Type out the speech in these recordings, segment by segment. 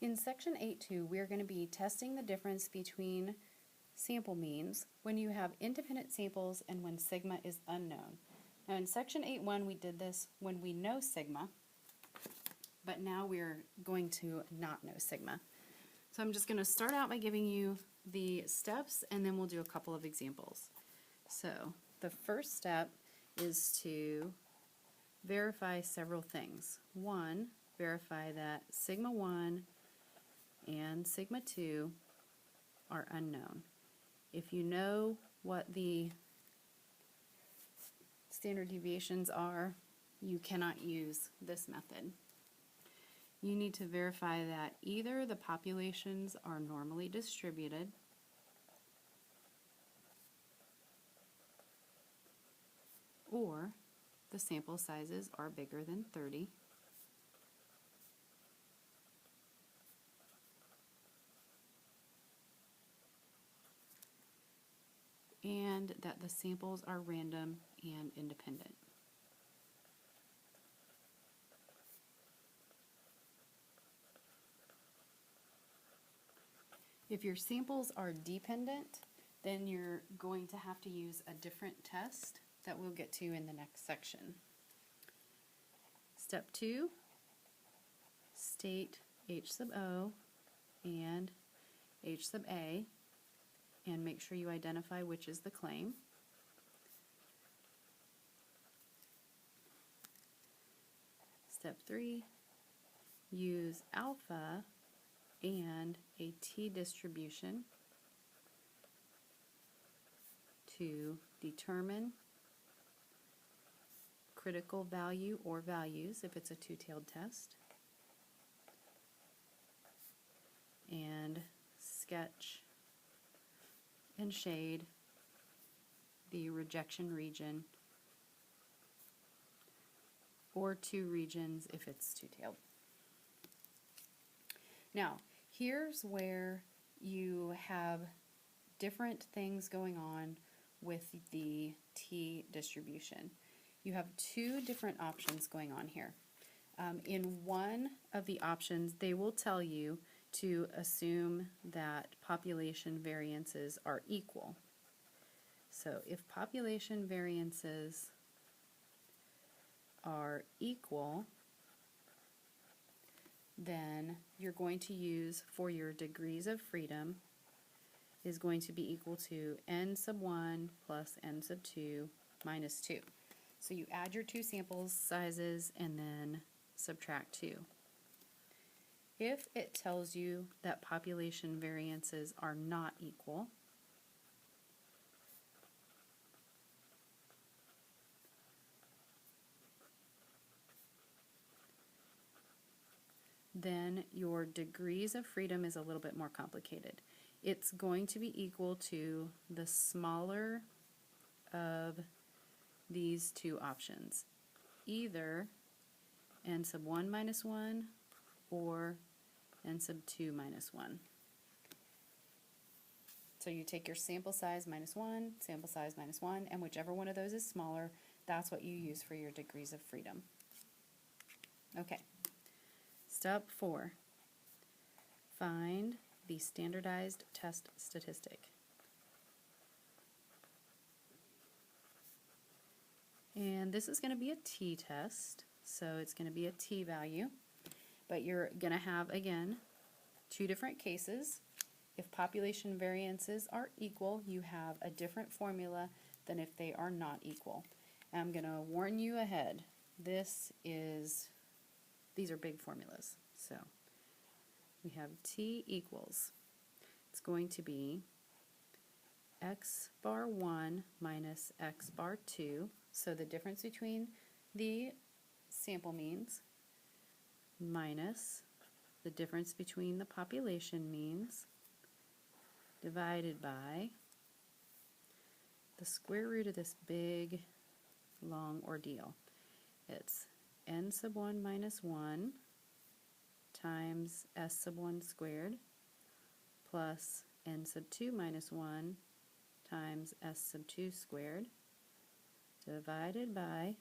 In section 8.2, we're going to be testing the difference between sample means when you have independent samples and when sigma is unknown. Now in section 8.1 we did this when we know sigma, but now we're going to not know sigma. So I'm just going to start out by giving you the steps and then we'll do a couple of examples. So the first step is to verify several things. One, verify that sigma 1 and sigma 2 are unknown. If you know what the standard deviations are, you cannot use this method. You need to verify that either the populations are normally distributed or the sample sizes are bigger than 30. And that the samples are random and independent. If your samples are dependent, then you're going to have to use a different test that we'll get to in the next section. Step 2, state H sub O and H sub A, and make sure you identify which is the claim. Step 3, use alpha and a t-distribution to determine critical value or values if it's a two-tailed test, and sketch and shade the rejection region or two regions if it's two-tailed. Now, here's where you have different things going on with the t-distribution. You have two different options going on here. In one of the options, they will tell you to assume that population variances are equal. So if population variances are equal, then you're going to use, for your degrees of freedom, is going to be equal to n sub 1 plus n sub 2 minus 2. So you add your two sample sizes and then subtract 2. If it tells you that population variances are not equal, then your degrees of freedom is a little bit more complicated. It's going to be equal to the smaller of these two options, either n sub 1 minus 1 or n sub 2 minus 1. So you take your sample size minus 1, sample size minus 1, and whichever one of those is smaller, that's what you use for your degrees of freedom. Okay. Step 4, find the standardized test statistic. And this is going to be a t-test, so it's going to be a t-value, but you're going to have, again, two different cases. If population variances are equal, you have a different formula than if they are not equal. And I'm going to warn you ahead, these are big formulas. So we have t equals, it's going to be x bar 1 minus x bar 2, so the difference between the sample means minus the difference between the population means divided by the square root of this big long ordeal. It's n sub 1 minus 1 times s sub 1 squared plus n sub 2 minus 1 times s sub 2 squared divided by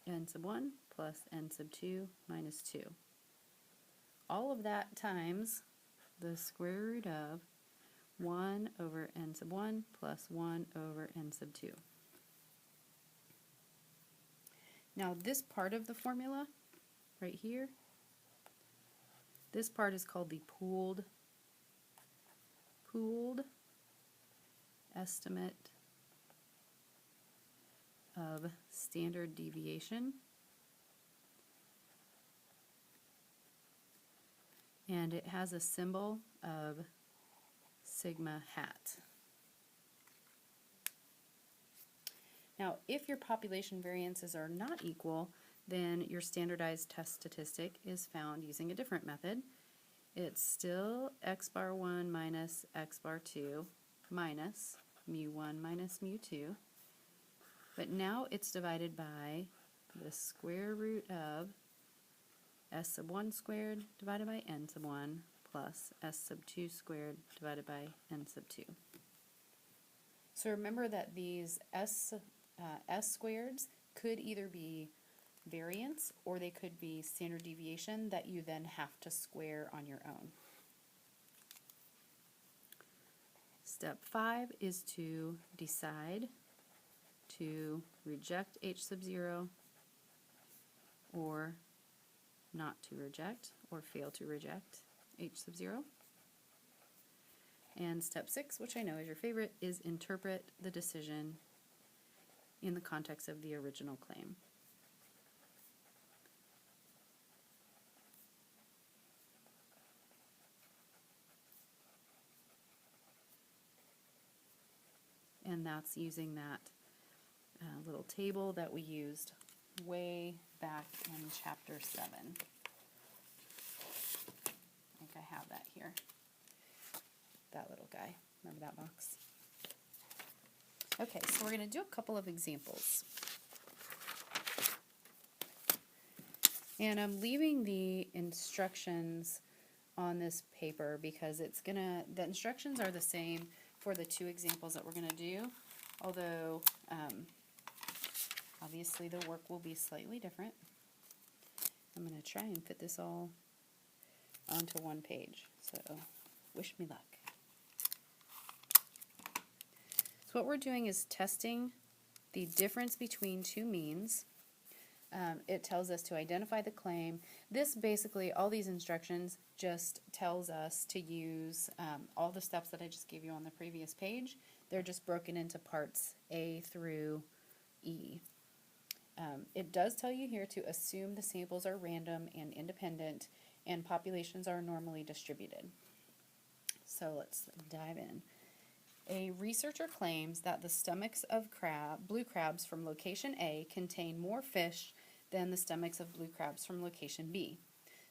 n sub 1 plus n sub 2 minus 2. all of that times the square root of 1 over n sub 1 plus 1 over n sub 2. Now this part of the formula, right here, this part is called the pooled estimate of standard deviation. And it has a symbol of sigma hat. Now, if your population variances are not equal, then your standardized test statistic is found using a different method. It's still x bar 1 minus x bar 2 minus mu 1 minus mu 2, but now it's divided by the square root of s sub 1 squared divided by n sub 1 plus s sub 2 squared divided by n sub 2. So remember that these s squareds could either be variance or they could be standard deviation that you then have to square on your own. Step 5 is to decide to reject h sub 0 or not to reject or fail to reject h sub 0. And step 6, which I know is your favorite, is interpret the decision in the context of the original claim. And that's using that little table that we used way back in chapter 7. I think I have that here. That little guy. Remember that box? Okay, so we're going to do a couple of examples. And I'm leaving the instructions on this paper because the instructions are the same for the two examples that we're going to do, although obviously the work will be slightly different. I'm going to try and fit this all onto one page, so wish me luck. So what we're doing is testing the difference between two means. It tells us to identify the claim. This basically, all these instructions just tells us to use all the steps that I just gave you on the previous page. They're just broken into parts A through E. It does tell you here to assume the samples are random and independent and populations are normally distributed. So let's dive in. A researcher claims that the stomachs of blue crabs from location A contain more fish than the stomachs of blue crabs from location B.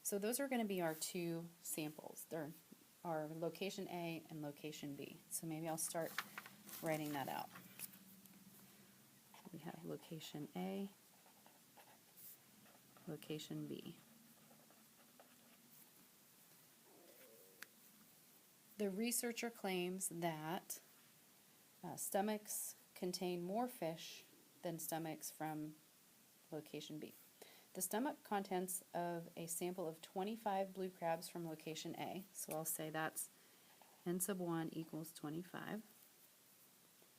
So those are going to be our two samples. They're our location A and location B. So maybe I'll start writing that out. We have location A, location B. The researcher claims that stomachs contain more fish than stomachs from location B. The stomach contents of a sample of 25 blue crabs from location A, so I'll say that's n sub 1 equals 25,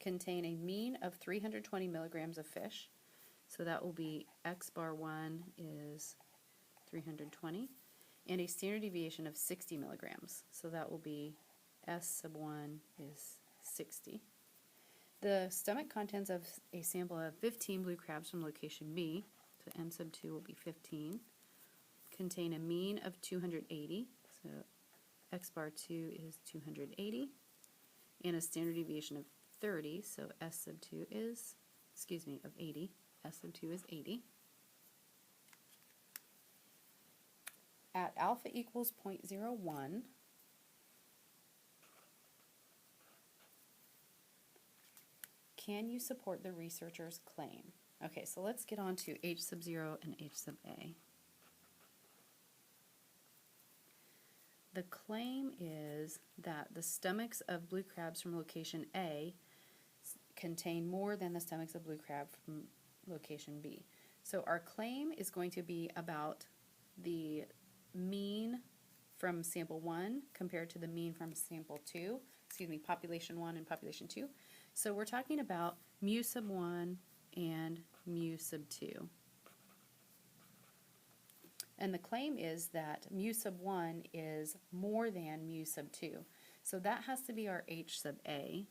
contain a mean of 320 milligrams of fish, so that will be x bar 1 is 320, and a standard deviation of 60 milligrams, so that will be s sub 1 is 60. The stomach contents of a sample of 15 blue crabs from location B, so n sub 2 will be 15, contain a mean of 280, so x bar 2 is 280, and a standard deviation of 30, so s sub 2 is, of 80, s sub 2 is 80. At alpha equals 0.01, can you support the researcher's claim? Okay, so let's get on to h sub 0 and h sub a. The claim is that the stomachs of blue crabs from location A contain more than the stomachs of blue crab from location B. So our claim is going to be about the mean from sample 1 compared to the mean from sample 2, population 1 and population 2. So we're talking about mu sub 1 and mu sub 2. And the claim is that mu sub 1 is more than mu sub 2. So that has to be our h sub a.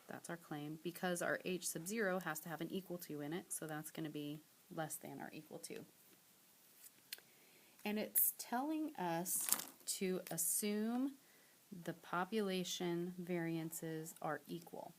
That's our claim, because our h sub 0 has to have an equal to in it, so that's going to be less than or equal to. And it's telling us to assume the population variances are equal.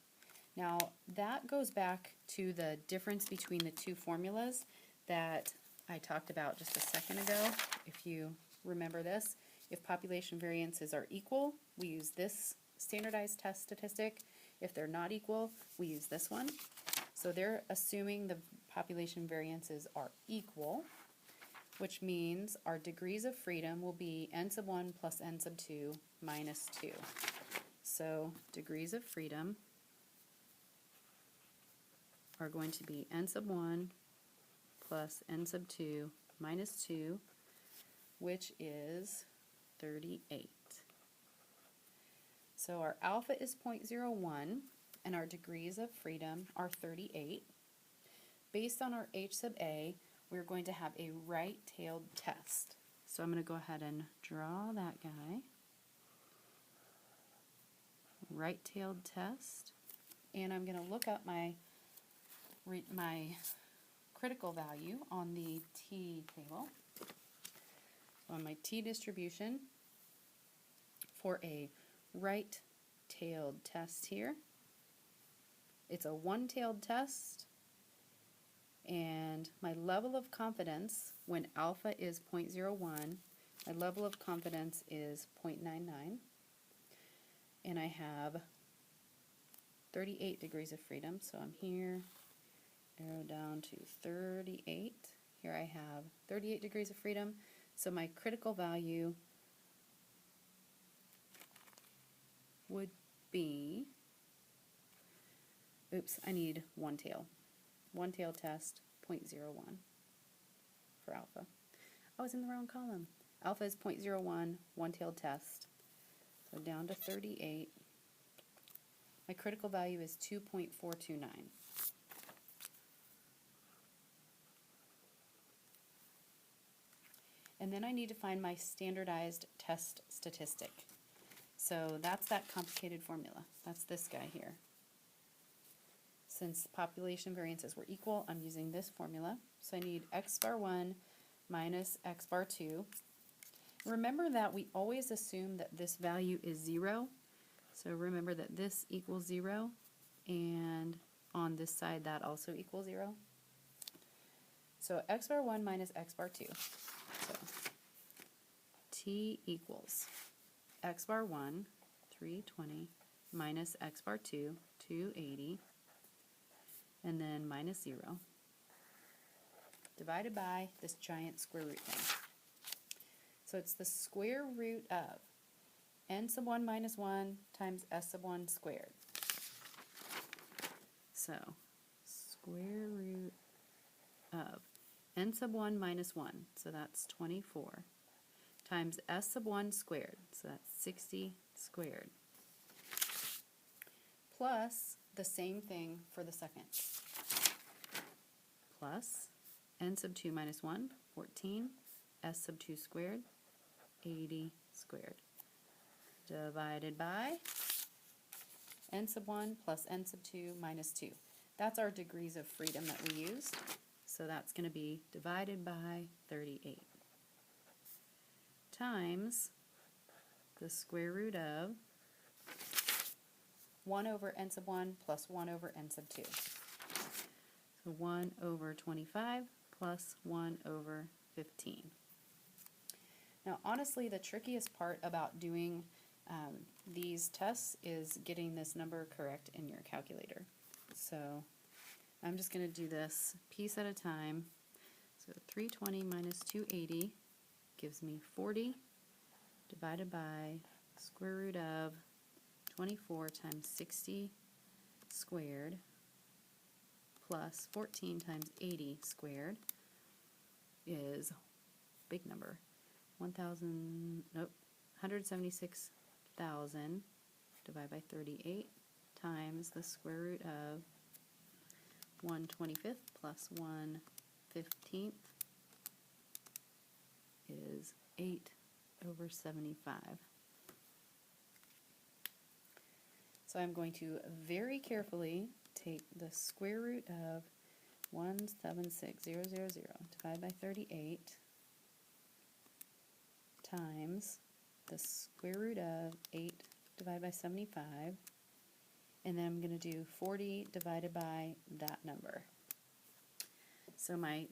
Now that goes back to the difference between the two formulas that I talked about just a second ago. If you remember this, if population variances are equal, we use this standardized test statistic. If they're not equal, we use this one. So they're assuming the population variances are equal, which means our degrees of freedom will be n sub 1 plus n sub 2 minus 2. So degrees of freedom are going to be n sub 1 plus n sub 2 minus 2, which is 38. So our alpha is 0.01 and our degrees of freedom are 38. Based on our h sub a, we're going to have a right-tailed test. So I'm going to go ahead and draw that guy. Right-tailed test. And I'm going to look up my critical value on the t table. On my t distribution for a right-tailed test here. It's a one-tailed test, and my level of confidence when alpha is 0.01, my level of confidence is 0.99, and I have 38 degrees of freedom, so I'm here, arrow down to 38. Here I have 38 degrees of freedom, so my critical value would be, oops, I need one tail. One tail test, 0.01 for alpha. I was in the wrong column. Alpha is 0.01, one-tailed test. So down to 38. My critical value is 2.429. And then I need to find my standardized test statistic. So that's that complicated formula. That's this guy here. Since population variances were equal, I'm using this formula. So I need x bar 1 minus x bar 2. Remember that we always assume that this value is 0. So remember that this equals 0, and on this side that also equals 0. So x bar 1 minus x bar 2. So t equals x bar 1, 320, minus x bar 2, 280, and then minus 0, divided by this giant square root thing. So it's the square root of n sub 1 minus 1 times s sub 1 squared. So square root of n sub 1 minus 1, so that's 24, times s sub 1 squared, so that's 60 squared, plus the same thing for the second, plus n sub 2 minus 1, 14, s sub 2 squared, 80 squared, divided by n sub 1 plus n sub 2 minus 2. That's our degrees of freedom that we used, so that's going to be divided by 38 times the square root of 1 over n sub 1 plus 1 over n sub 2. So 1 over 25 plus 1 over 15. Now honestly, the trickiest part about doing these tests is getting this number correct in your calculator. So I'm just going to do this piece at a time. So 320 minus 280 gives me 40 divided by square root of 24 times 60 squared plus 14 times 80 squared is a big number, 176,000 divided by 38 times the square root of 1/25 plus 1/15 is 8/75. So I'm going to very carefully take the square root of 176,000 divided by 38 times the square root of 8 divided by 75, and then I'm going to do 40 divided by that number. So my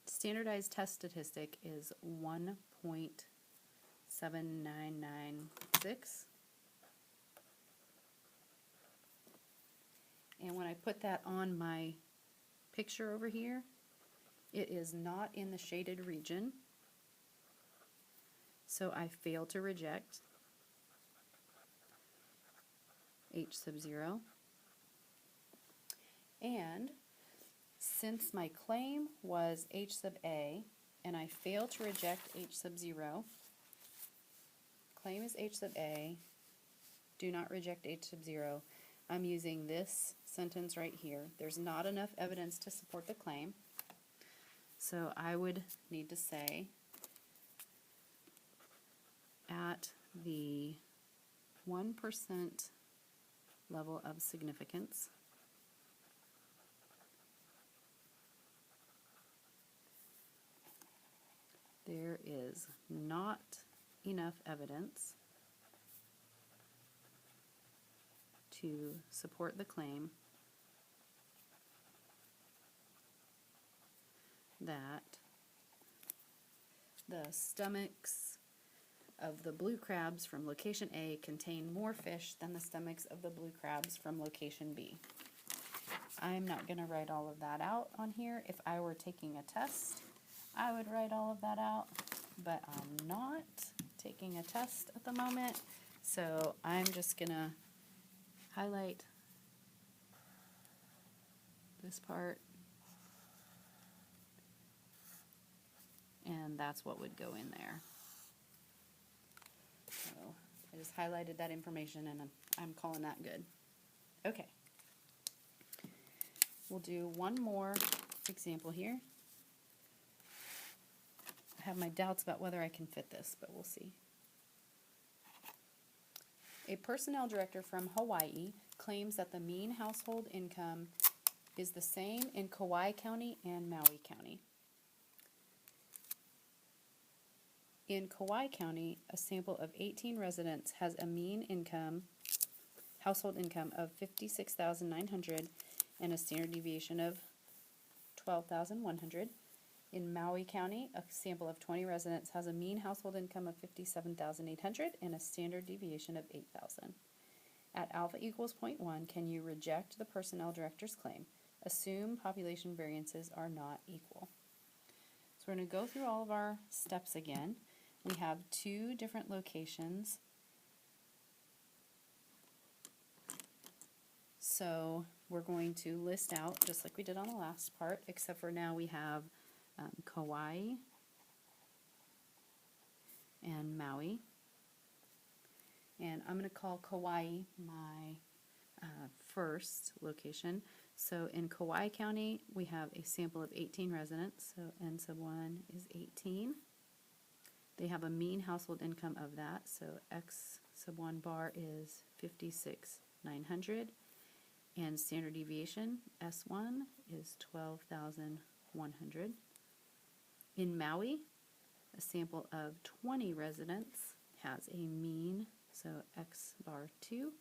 standardized test statistic is 1.7996. And when I put that on my picture over here, it is not in the shaded region, so I fail to reject H sub 0. And since my claim was H sub A and I fail to reject H sub 0, claim is H sub A, do not reject H sub 0, I'm using this sentence right here. There's not enough evidence to support the claim, so I would need to say at the 1% level of significance, there is not enough evidence to support the claim that the stomachs of the blue crabs from location A contain more fish than the stomachs of the blue crabs from location B. I'm not going to write all of that out on here. If I were taking a test, I would write all of that out, but I'm not taking a test at the moment, so I'm just going to highlight this part, and that's what would go in there. So I just highlighted that information, and I'm calling that good. Okay. We'll do one more example here. I have my doubts about whether I can fit this, but we'll see. A personnel director from Hawaii claims that the mean household income is the same in Kauai County and Maui County. In Kauai County, a sample of 18 residents has a mean household income of $56,900 and a standard deviation of $12,100. In Maui County, a sample of 20 residents has a mean household income of $57,800 and a standard deviation of $8,000. At alpha equals 0.1, can you reject the personnel director's claim? Assume population variances are not equal. So we're going to go through all of our steps again. We have two different locations. So we're going to list out, just like we did on the last part, except for now we have Kauai and Maui. And I'm going to call Kauai my first location. So in Kauai County, we have a sample of 18 residents, so N sub 1 is 18. They have a mean household income of that, so X sub 1 bar is 56,900. And standard deviation, S1, is 12,100. In Maui, a sample of 20 residents has a mean, so X bar 2,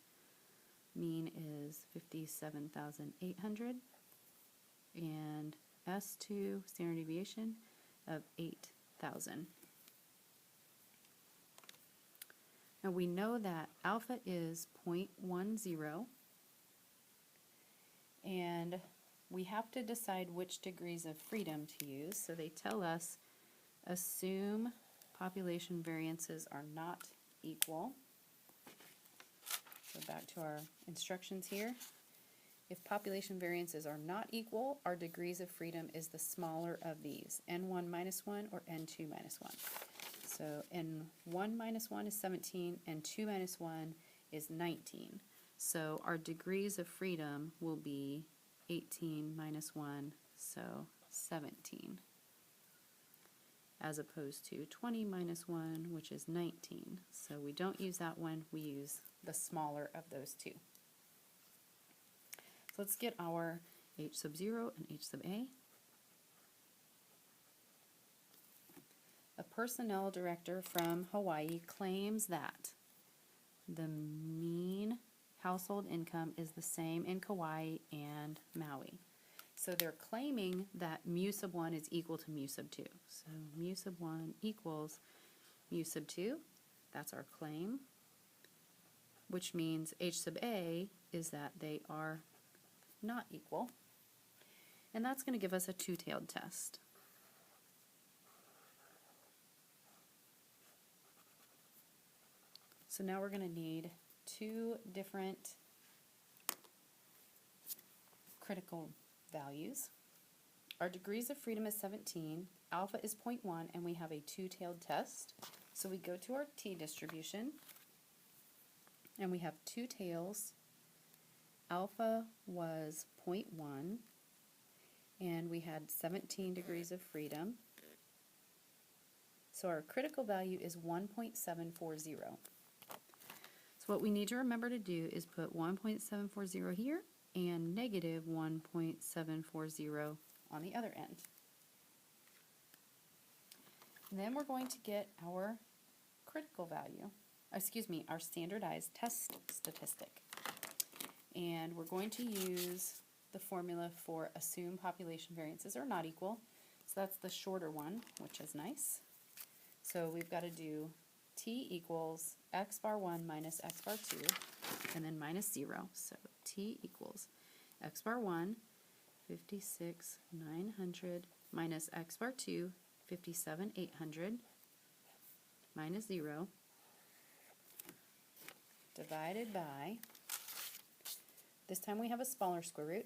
mean is 57,800, and S2, standard deviation of 8,000. Now we know that alpha is 0.10, and we have to decide which degrees of freedom to use. So they tell us, assume population variances are not equal. Go back to our instructions here. If population variances are not equal, our degrees of freedom is the smaller of these, N1 minus 1 or N2 minus 1. So, and 1 minus 1 is 17, and 2 minus 1 is 19. So our degrees of freedom will be 18 minus 1, so 17, as opposed to 20 minus 1, which is 19. So we don't use that one, we use the smaller of those two. So let's get our h sub 0 and h sub a. A personnel director from Hawaii claims that the mean household income is the same in Kauai and Maui. So they're claiming that mu sub 1 is equal to mu sub 2. So mu sub 1 equals mu sub 2. That's our claim, which means h sub a is that they are not equal. And that's going to give us a two-tailed test. So now we're going to need two different critical values. Our degrees of freedom is 17, alpha is 0.1, and we have a two-tailed test. So we go to our t-distribution, and we have two tails. Alpha was 0.1, and we had 17 degrees of freedom. So our critical value is 1.740. So what we need to remember to do is put 1.740 here and negative 1.740 on the other end. And then we're going to get our critical value, our standardized test statistic. And we're going to use the formula for assume population variances are not equal. So that's the shorter one, which is nice. So we've got to do t equals x bar 1 minus x bar 2, and then minus 0. So t equals x bar 1, 56,900, minus x bar 2, 57,800, minus 0, divided by, this time we have a smaller square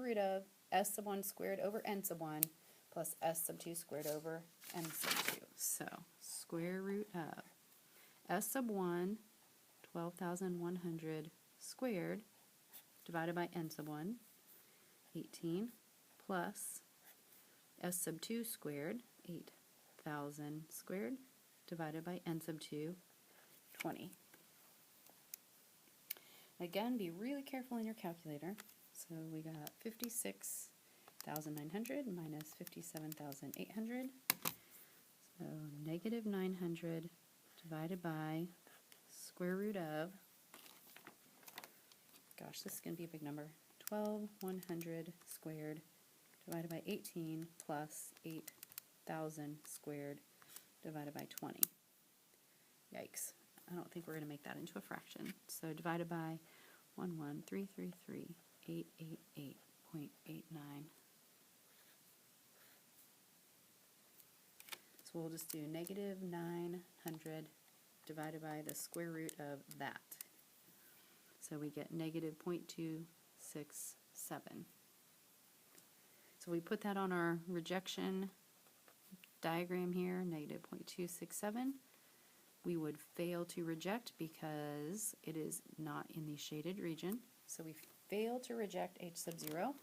root of s sub 1 squared over n sub 1 plus s sub 2 squared over n sub 2. So square root of s sub 1, 12,100 squared, divided by n sub 1, 18, plus s sub 2 squared, 8,000 squared, divided by n sub 2, 20. Again, be really careful in your calculator. So we got 56,900 minus 57,800. So negative 900 divided by square root of, gosh, this is going to be a big number, 12,100 squared divided by 18 plus 8,000 squared divided by 20. Yikes. I don't think we're going to make that into a fraction. So divided by 11333,888.89. So we'll just do negative 900 divided by the square root of that. So we get negative 0.267. So we put that on our rejection diagram here, negative 0.267. We would fail to reject because it is not in the shaded region. So we fail to reject h sub 0.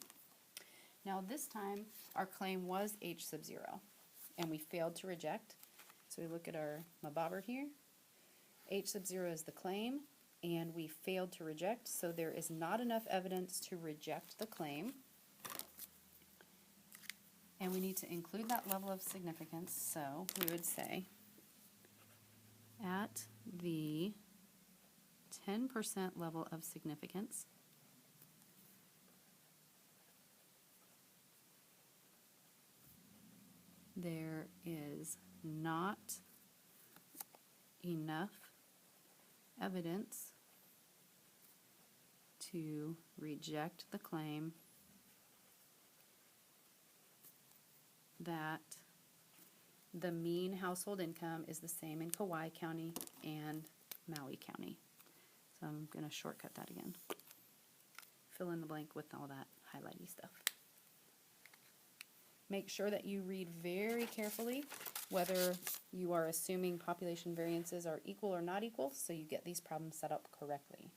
Now this time our claim was h sub 0 and we failed to reject. So we look at our mabobber here. H sub 0 is the claim and we failed to reject, so there is not enough evidence to reject the claim. And we need to include that level of significance, so we would say at the 10% level of significance, there is not enough evidence to reject the claim that the mean household income is the same in Kauai County and Maui County. So I'm going to shortcut that again. Fill in the blank with all that highlighty stuff. Make sure that you read very carefully whether you are assuming population variances are equal or not equal, so you get these problems set up correctly.